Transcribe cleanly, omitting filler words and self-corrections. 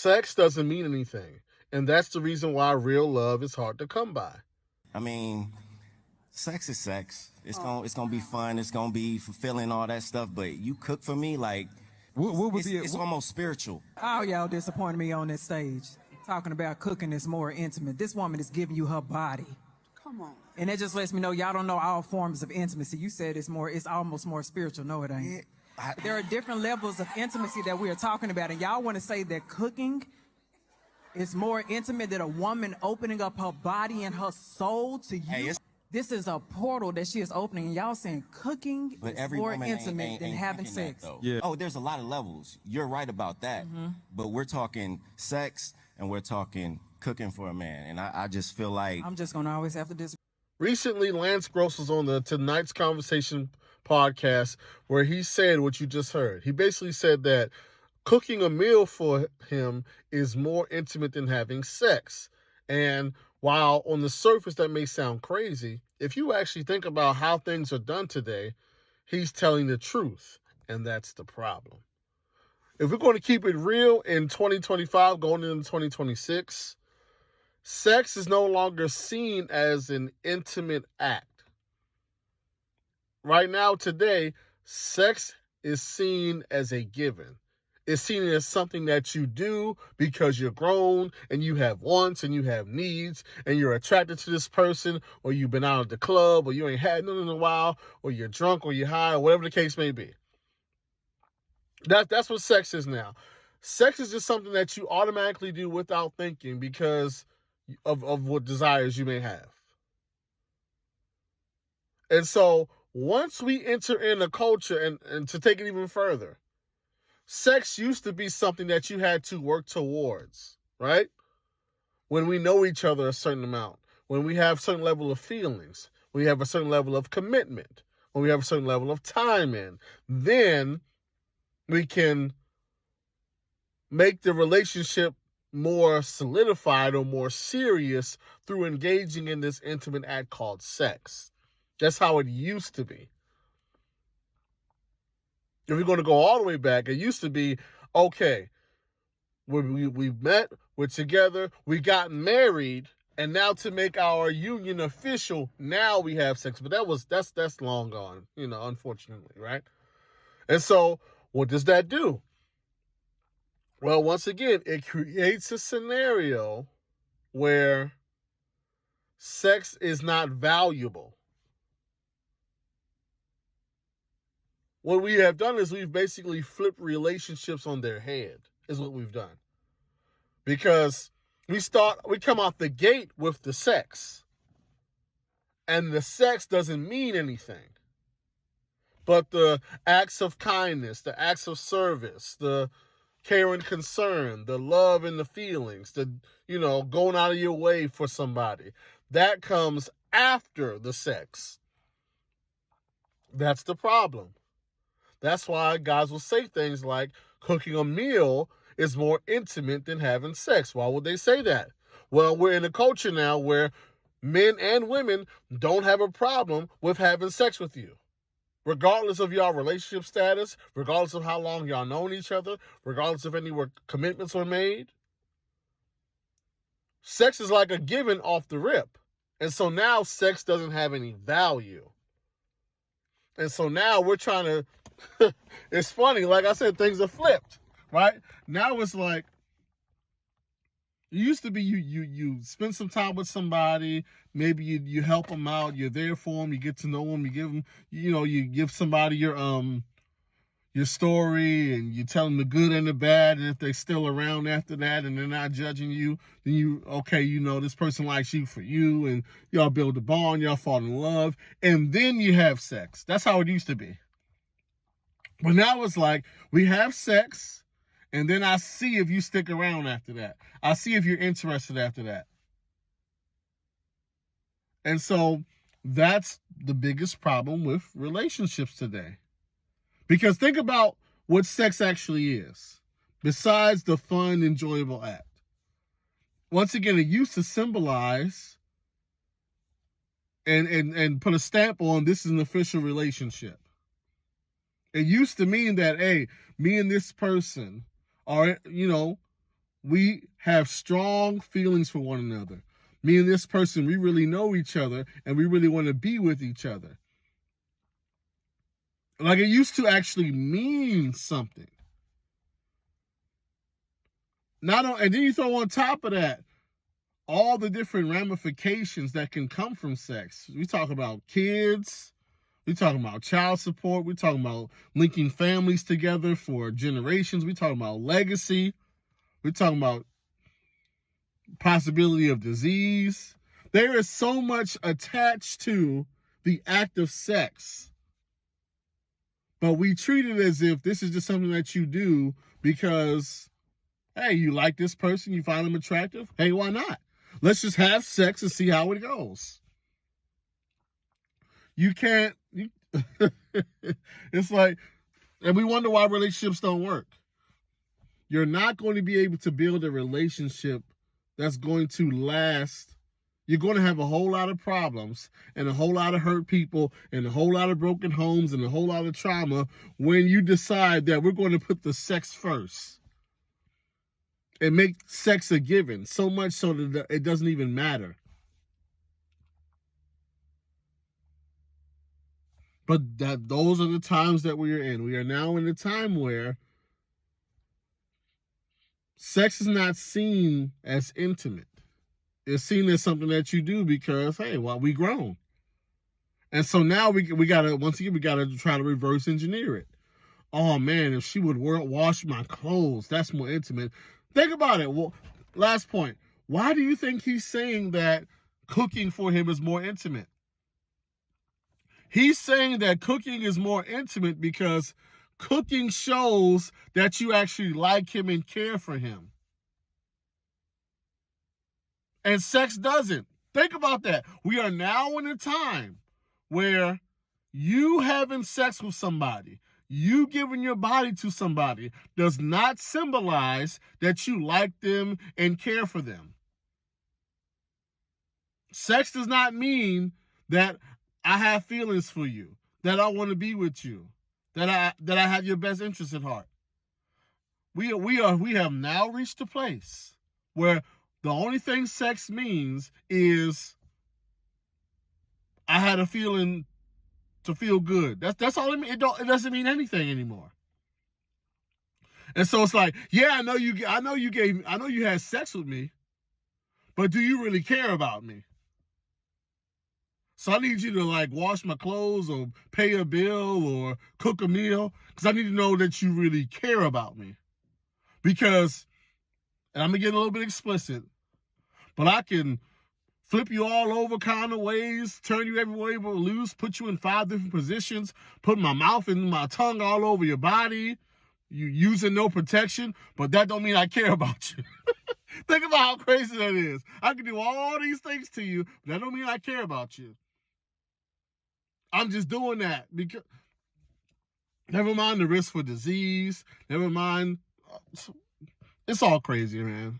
sex doesn't mean anything. And that's the reason why real love is hard to come by. I mean, sex is sex. It's gonna be fun. It's gonna be fulfilling, all that stuff. But you cook for me, like it's almost spiritual. All y'all disappointed me on this stage. Talking about cooking is more intimate. This woman is giving you her body. Come on. And that just lets me know y'all don't know all forms of intimacy. You said it's almost more spiritual. No, it ain't. There are different levels of intimacy that we are talking about. And y'all want to say that cooking is more intimate than a woman opening up her body and her soul to you? Hey, this is a portal that she is opening. And y'all saying cooking But is every more woman intimate than having thinking sex. that, though. Yeah. Oh, there's a lot of levels. You're right about that. But we're talking sex and we're talking cooking for a man. And I just feel like I'm just going to always have to disagree. Recently, Lance Gross was on the Tonight's Conversation podcast where he said what you just heard. He basically said that cooking a meal for him is more intimate than having sex. And while on the surface that may sound crazy, if you actually think about how things are done today, he's telling the truth. And that's the problem. If we're going to keep it real in 2025 going into 2026, sex is no longer seen as an intimate act. Right now, today, sex is seen as a given. It's seen as something that you do because you're grown and you have wants and you have needs and you're attracted to this person, or you've been out at the club, or you ain't had none in a while, or you're drunk or you're high, or whatever the case may be. That's what sex is now. Sex is just something that you automatically do without thinking because of what desires you may have. And so once we enter in a culture, and to take it even further, sex used to be something that you had to work towards, right? When we know each other a certain amount, when we have a certain level of feelings, we have a certain level of commitment, when we have a certain level of time in, then we can make the relationship more solidified or more serious through engaging in this intimate act called sex. That's how it used to be. If we're going to go all the way back, it used to be, okay, we met, we're together, we got married, and now to make our union official, now we have sex. But that's long gone, unfortunately, right? And so what does that do? Well, once again, it creates a scenario where sex is not valuable. What we have done is we've basically flipped relationships on their head, is what we've done. Because we come out the gate with the sex, and the sex doesn't mean anything. But the acts of kindness, the acts of service, the care and concern, the love and the feelings, the, going out of your way for somebody, that comes after the sex. That's the problem. That's why guys will say things like cooking a meal is more intimate than having sex. Why would they say that? Well, we're in a culture now where men and women don't have a problem with having sex with you. Regardless of y'all relationship status, regardless of how long y'all known each other, regardless of any commitments were made. Sex is like a given off the rip. And so now sex doesn't have any value. And so now we're trying to, it's funny, like I said, things are flipped, right? Now it's like, it used to be you spend some time with somebody, maybe you help them out, you're there for them, you get to know them, you give them, you give somebody your story, and you tell them the good and the bad, and if they're still around after that and they're not judging you, then this person likes you for you, and y'all build a bond, y'all fall in love, and then you have sex. That's how it used to be. But now it's like, we have sex, and then I see if you stick around after that. I see if you're interested after that. And so that's the biggest problem with relationships today. Because think about what sex actually is, besides the fun, enjoyable act. Once again, it used to symbolize and put a stamp on, this is an official relationship. It used to mean that, hey, me and this person are, we have strong feelings for one another. Me and this person, we really know each other and we really want to be with each other. Like, it used to actually mean something. And then you throw on top of that all the different ramifications that can come from sex. We talk about kids. We talking about child support. We talking about linking families together for generations. We talking about legacy. We talking about possibility of disease. There is so much attached to the act of sex. But we treat it as if this is just something that you do because, hey, you like this person, you find them attractive. Hey, why not? Let's just have sex and see how it goes. You can't, it's like, and we wonder why relationships don't work. You're not going to be able to build a relationship that's going to last. You're going to have a whole lot of problems and a whole lot of hurt people and a whole lot of broken homes and a whole lot of trauma when you decide that we're going to put the sex first and make sex a given, so much so that it doesn't even matter. But those are the times that we are in. We are now in a time where sex is not seen as intimate. It's seen as something that you do because, hey, well, we grown. And so now we gotta, once again, we gotta try to reverse engineer it. Oh man, if she would wash my clothes, that's more intimate. Think about it. Well, last point. Why do you think he's saying that cooking for him is more intimate? He's saying that cooking is more intimate because cooking shows that you actually like him and care for him. And sex doesn't. Think about that. We are now in a time where you having sex with somebody, you giving your body to somebody, does not symbolize that you like them and care for them. Sex does not mean that I have feelings for you, that I want to be with you, that I have your best interest at heart. We have now reached a place where the only thing sex means is I had a feeling to feel good. That's all it means. It doesn't mean anything anymore. And so it's like, yeah, I know you had sex with me, but do you really care about me? So I need you to like wash my clothes or pay a bill or cook a meal because I need to know that you really care about me. Because, and I'm going to get a little bit explicit, but I can flip you all over kind of ways, turn you every way but loose, put you in 5 different positions, put my mouth and my tongue all over your body, you using no protection, but that don't mean I care about you. Think about how crazy that is. I can do all these things to you, but that don't mean I care about you. I'm just doing that because, never mind the risk for disease, never mind, it's all crazy, man.